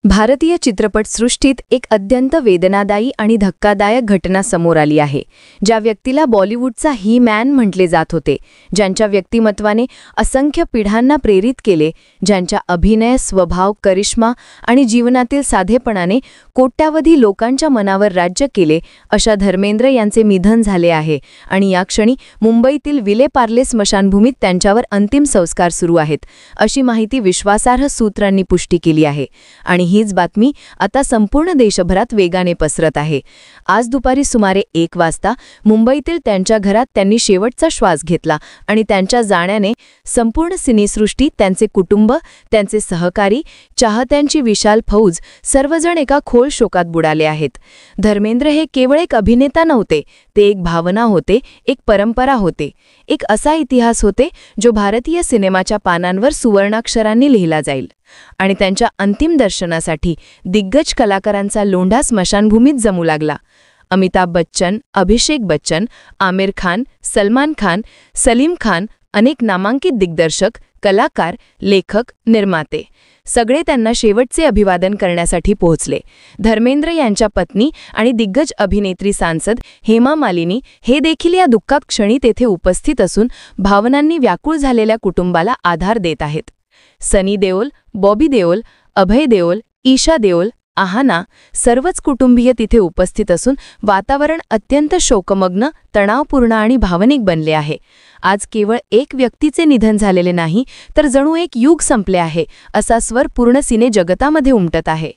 भारतीय चित्रपटसृष्टीत एक अत्यंत वेदनादायी आणि धक्कादायक घटना समोर आली आहे, ज्या व्यक्तीला बॉलिवूडचा ही मॅन म्हटले जात होते, ज्यांच्या व्यक्तिमत्वाने असंख्य पिढ्यांना प्रेरित केले, ज्यांच्या अभिनय, स्वभाव, करिश्मा आणि जीवनातील साधेपणाने कोट्यावधी लोकांच्या मनावर राज्य केले, अशा धर्मेंद्र यांचे निधन झाले आहे आणि या क्षणी मुंबईतील विले पार्ले स्मशानभूमीत त्यांच्यावर अंतिम संस्कार सुरू आहेत, अशी माहिती विश्वासार्ह सूत्रांनी पुष्टी केली आहे आणि हीच बातमी आता संपूर्ण देशभरात वेगाने पसरत आहे। आज दुपारी सुमारे 1 वाजता मुंबईतील त्यांच्या घरात त्यांनी शेवटचा श्वास घेतला आणि त्यांच्या जाण्याने संपूर्ण सिनेसृष्टी, त्यांचे कुटुंब, त्यांचे सहकारी, चाहत्यांची विशाल फौज सर्वजण एका खोल शोकात बुडाले आहेत। धर्मेंद्र हे केवळ एक अभिनेता नव्हते, ते एक भावना होते, एक परंपरा होते, एक असा इतिहास होते जो भारतीय सिनेमाच्या पानांवर सुवर्णाक्षरांनी लिहिला जाईल। आणि त्यांच्या अंतिम दर्शनासाठी दिग्गज कलाकारांचा लोंढा स्मशानभूमीत जमू लागला। अमिताभ बच्चन, अभिषेक बच्चन, आमिर खान, सलमान खान, सलीम खान, अनेक नामांकित दिग्दर्शक, कलाकार, लेखक, निर्माते सगळे त्यांना शेवटचे अभिवादन करण्यासाठी पोहोचले। धर्मेंद्र यांच्या पत्नी आणि दिग्गज अभिनेत्री सांसद हेमा मालिनी हे देखील या दुःखात क्षणी तेथे उपस्थित असून भावनांनी व्याकुळ झालेल्या कुटुंबाला आधार देत आहेत। सनी देओल, बॉबी देओल, अभय देओल, ईशा देओल, आहाना सर्वच कुटुंबीय तिथे उपस्थित असून वातावरण अत्यंत शोकमग्न, तणावपूर्ण आणि भावनिक बनले आहे। आज केवळ एक व्यक्तीचे निधन झालेले नाही, तर जणू एक युग संपले आहे असा स्वर पूर्ण सिने जगतामध्ये उमटत आहे।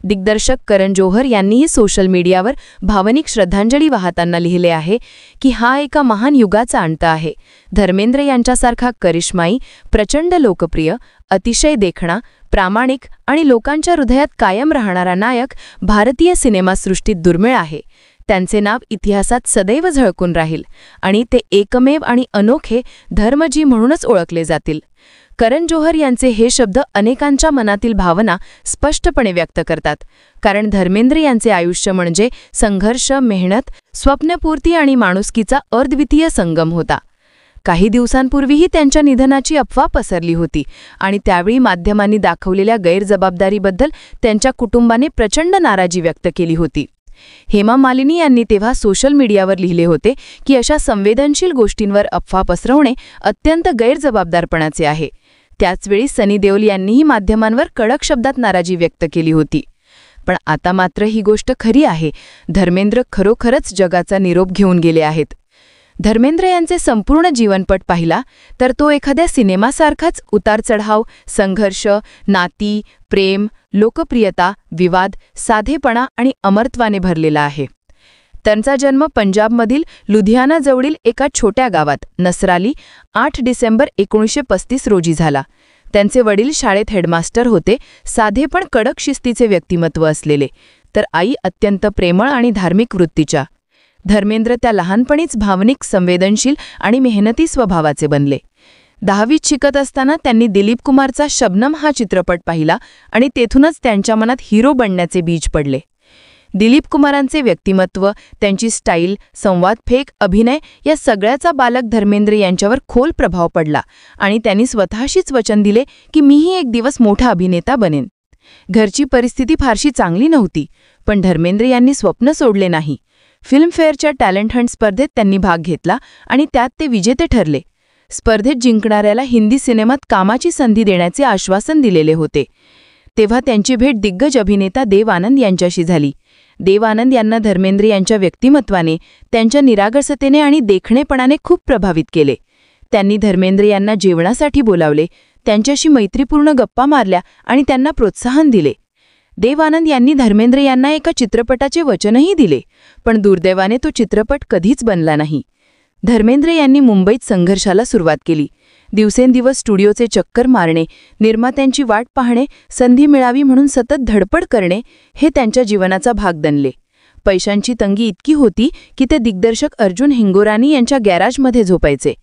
दिग्दर्शक करण जोहर यांनीही सोशल मीडियावर भावनिक श्रद्धांजली वाहताना लिहिले आहे की हा एका महान युगाचा अंत आहे। धर्मेंद्र यांच्यासारखा करिश्माई, प्रचंड लोकप्रिय, अतिशय देखणा, प्रामाणिक आणि लोकांच्या हृदयात कायम राहणारा नायक भारतीय सिनेमासृष्टीत दुर्मिळ आहे। त्यांचे नाव इतिहासात सदैव झळकून राहील आणि ते एकमेव आणि अनोखे धर्मजी म्हणूनच ओळखले जातील। करण जोहर यांचे हे शब्द अनेकांच्या मनातील भावना स्पष्टपणे व्यक्त करतात, कारण धर्मेंद्र यांचे आयुष्य म्हणजे संघर्ष, मेहनत, स्वप्नपूर्ती आणि माणुसकीचा अद्वितीय संगम होता। काही दिवसांपूर्वीही त्यांच्या निधनाची अफवा पसरली होती आणि त्यावेळी माध्यमांनी दाखवलेल्या गैरजबाबदारीबद्दल त्यांच्या कुटुंबाने प्रचंड नाराजी व्यक्त केली होती। हेमा मालिनी यांनी तेव्हा सोशल मीडियावर लिहिले होते की अशा संवेदनशील गोष्टींवर अफवा पसरवणे अत्यंत गैरजबाबदारपणाचे आहे। त्याचवेळी सनी देओल यांनीही माध्यमांवर कडक शब्दात नाराजी व्यक्त केली होती। पण आता मात्र ही गोष्ट खरी आहे, धर्मेंद्र खरोखरच जगाचा निरोप घेऊन गेले आहेत। धर्मेंद्र यांचे संपूर्ण जीवनपट पाहिला तर तो एखाद्या सिनेमासारखाच उतारचढाव, संघर्ष, नाती, प्रेम, लोकप्रियता, विवाद, साधेपणा आणि अमरत्वाने भरलेला आहे। त्यांचा जन्म पंजाबमधील लुधियानाजवळील एका छोट्या गावात नसराली 8 डिसेंबर 1935 रोजी झाला। त्यांचे वडील शाळेत हेडमास्टर होते, साधे पण कडक शिस्तीचे व्यक्तिमत्व असलेले, तर आई अत्यंत प्रेमळ आणि धार्मिक वृत्तीच्या। धर्मेंद्र त्या लहानपणीच भावनिक, संवेदनशील आणि मेहनती स्वभावाचे बनले। 10वीत शिकत असताना त्यांनी दिलीप कुमारचा शबनम हा चित्रपट पाहिला आणि तेथूनच त्यांच्या मनात हिरो बनण्याचे बीज पडले। दिलीप कुमारांचे व्यक्तिमत्व, त्यांची स्टाईल, संवादफेक, अभिनय या सगळ्याचा बालक धर्मेंद्र यांच्यावर खोल प्रभाव पडला आणि त्यांनी स्वतःशीच वचन दिले की मीही एक दिवस मोठा अभिनेता बनेन। घरची परिस्थिती फारशी चांगली नव्हती, पण धर्मेंद्र यांनी स्वप्न सोडले नाही। फिल्मफेअरच्या टॅलेंट हंट स्पर्धेत त्यांनी भाग घेतला आणि त्यात ते विजेते ठरले। स्पर्धेत जिंकणाऱ्याला हिंदी सिनेमात कामाची संधी देण्याचे आश्वासन दिलेले होते। तेव्हा त्यांची भेट दिग्गज अभिनेता देव आनंद यांच्याशी झाली। देव आनंद यांना धर्मेंद्र यांच्या व्यक्तिमत्वाने, त्यांच्या निरागसतेने आणि देखणेपणाने खूप प्रभावित केले। त्यांनी धर्मेंद्र यांना जेवणासाठी बोलावले, त्यांच्याशी मैत्रीपूर्ण गप्पा मारल्या आणि त्यांना प्रोत्साहन दिले। देव आनंद यांनी धर्मेंद्र यांना एका चित्रपटाचे वचनही दिले, पण दुर्दैवाने तो चित्रपट कधीच बनला नाही। धर्मेंद्र यांनी मुंबईत संघर्षाला सुरुवात केली। दिवसेंदिवस स्टुडिओचे चक्कर मारणे, निर्मात्यांची वाट पाहणे, संधी मिळावी म्हणून सतत धडपड करणे हे त्यांच्या जीवनाचा भाग बनले। पैशांची तंगी इतकी होती की ते दिग्दर्शक अर्जुन हिंगोरानी यांच्या गॅराजमध्ये झोपायचे।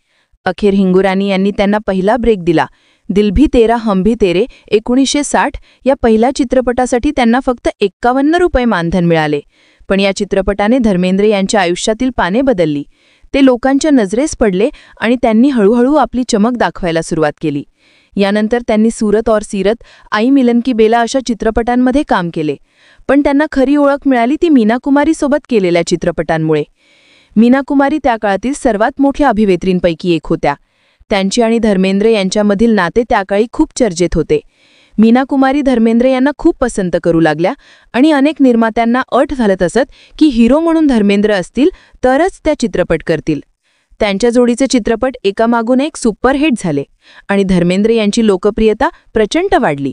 अखेर हिंगोरानी यांनी त्यांना पहिला ब्रेक दिला। दिल भी तेरा हम भी तेरे 1960 या पहिल्या चित्रपटासाठी त्यांना फक्त 51 रुपये मानधन मिळाले, पण या चित्रपटाने धर्मेंद्र यांच्या आयुष्यातील पाने बदलली। ते लोकांच्या नजरेस पडले आणि त्यांनी हळूहळू आपली चमक दाखवायला सुरुवात केली। यानंतर त्यांनी सूरत और सीरत, आई मिलन की बेला अशा चित्रपटांमध्ये काम केले. पण त्यांना खरी ओळख मिळाली ती मीना कुमारीसोबत केलेल्या चित्रपटांमुळे. मीना कुमारी त्या काळातील सर्वात मोठ्या अभिनेत्रींपैकी एक होत्या. त्यांची आणि धर्मेंद्र यांच्यामधील नाते त्याकाळी खूप चर्चेत होते. मीना कुमारी धर्मेंद्र यांना खूप पसंत करू लागल्या आणि अनेक निर्मात्यांना अट घालत असत की हिरो म्हणून धर्मेंद्र असतील तरच त्या चित्रपट करतील. त्यांच्या जोडीचे चित्रपट एकामागून एक सुपरहिट झाले आणि धर्मेंद्र यांची लोकप्रियता प्रचंड वाढली.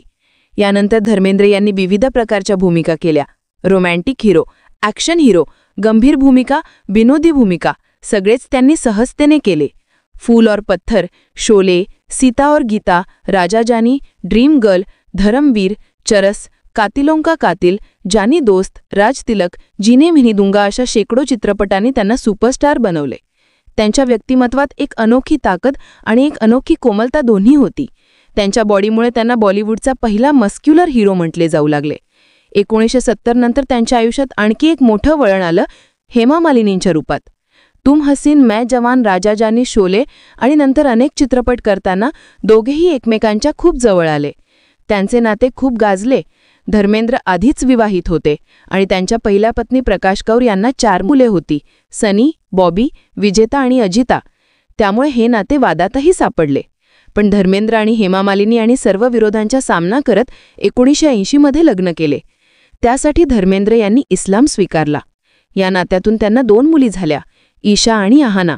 यानंतर धर्मेंद्र यांनी विविध प्रकारच्या भूमिका केल्या. रोमॅन्टिक हिरो, ॲक्शन हिरो, गंभीर भूमिका, विनोदी भूमिका सगळेच त्यांनी सहजतेने केले. फूल और पत्थर, शोले, सीता और गीता, राजा जानी, ड्रीम गर्ल, धरमवीर, चरस, कातिलों का कातिल, जानी दोस्त, राज तिलक, जीने भी नहीं दूंगा अशा शेकडो चित्रपटांनी त्यांना सुपरस्टार बनवले. त्यांच्या व्यक्तिमत्वात एक अनोखी ताकद आणि एक अनोखी कोमलता दोन्ही होती. त्यांच्या बॉडीमुळे त्यांना बॉलिवूडचा पहिला मस्क्युलर हिरो म्हटले जाऊ लागले. 1970 नंतर त्यांच्या आयुष्यात आणखी एक मोठं वळण आलं हेमा मालिनींच्या रूपात. तुम हसीन, मैं जवान, राजा जानी, शोले आणि नंतर अनेक चित्रपट करताना दोघेही एकमेकांच्या खूप जवळ आले. त्यांचे नाते खूप गाजले. धर्मेंद्र आधीच विवाहित होते आणि त्यांच्या पहिल्या पत्नी प्रकाश कौर यांना 4 मुले होती, सनी, बॉबी, विजेता आणि अजिता. त्यामुळे हे नाते वादातही सापडले. पण धर्मेंद्र आणि हेमा मालिनी आणि सर्व विरोधांचा सामना करत 1980 मध्ये लग्न केले. त्यासाठी धर्मेंद्र यांनी इस्लाम स्वीकारला. या नात्यातून त्यांना 2 मुली झाल्या, ईशा आणि आहाना.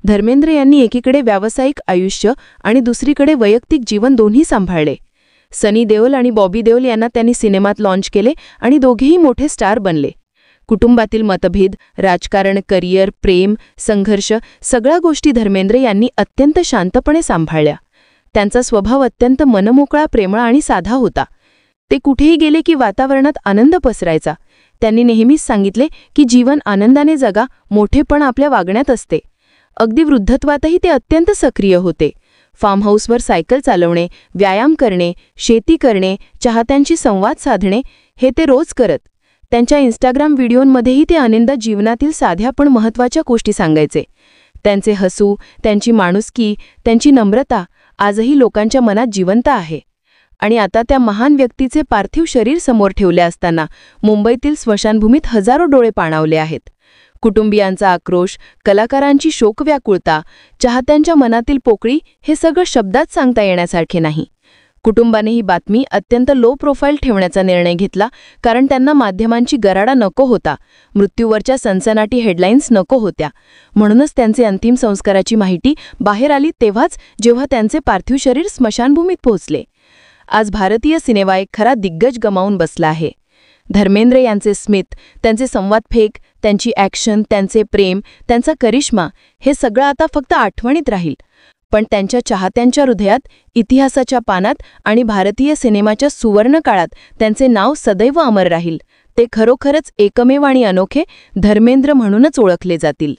धर्मेंद्र यांनी एकीकडे व्यावसायिक आयुष्य आणि दुसरीकडे वैयक्तिक जीवन दोन्ही सांभाळले. सनी देओल आणि बॉबी देओल यांना त्यांनी सिनेमात लॉन्च केले आणि दोघेही मोठे स्टार बनले. कुटुंबातील मतभेद, राजकारण, करिअर, प्रेम, संघर्ष सगळ्या गोष्टी धर्मेंद्र यांनी अत्यंत शांतपणे सांभाळल्या. त्यांचा स्वभाव अत्यंत मनमोकळा, प्रेमळ आणि साधा होता. ते कुठेही गेले की वातावरणात आनंद पसरायचा. त्यांनी नेहमीच सांगितले की जीवन आनंदाने जगा, मोठेपण आपल्या वागण्यात असते. अगदी वृद्धत्वातही ते अत्यंत सक्रिय होते. फार्म हाऊसवर सायकल चालवणे, व्यायाम करणे, शेती करणे, चाहत्यांशी संवाद साधणे हे ते रोज करत. त्यांच्या इंस्टाग्राम व्हिडिओंमध्येही ते आनंद जीवनातील साध्या पण महत्त्वाच्या गोष्टी सांगायचे. त्यांचे हसू, त्यांची माणुसकी, त्यांची नम्रता आजही लोकांच्या मनात जिवंत आहे. आणि आता त्या महान व्यक्तीचे पार्थिव शरीर समोर ठेवले असताना मुंबईतील स्मशानभूमीत हजारो डोळे पाणावले आहेत. कुटुंबियांचा आक्रोश, कलाकारांची शोकव्याकुळता, चाहत्यांच्या मनातील पोकळी हे सगळं शब्दात सांगता येण्यासारखे नाही. कुटुंबाने ही बातमी अत्यंत लो प्रोफाईल ठेवण्याचा निर्णय घेतला कारण त्यांना माध्यमांची गराडा नको होता, मृत्यूवरच्या सनसनाटी हेडलाईन्स नको होत्या. म्हणूनच त्यांचे अंतिम संस्काराची माहिती बाहेर आली तेव्हाच जेव्हा त्यांचे पार्थिव शरीर स्मशानभूमीत पोहोचले. आज भारतीय सिनेमा एक खरा दिग्गज गमावून बसला आहे. धर्मेंद्र यांचे स्मित, त्यांचे संवादफेक, त्यांची ॲक्शन, त्यांचे प्रेम, त्यांचा करिश्मा हे सगळं आता फक्त आठवणीत राहील. पण त्यांच्या चाहत्यांच्या हृदयात, इतिहासाच्या पानात आणि भारतीय सिनेमाच्या सुवर्ण काळात त्यांचे नाव सदैव अमर राहील. ते खरोखरच एकमेव आणि अनोखे धर्मेंद्र म्हणूनच ओळखले जातील.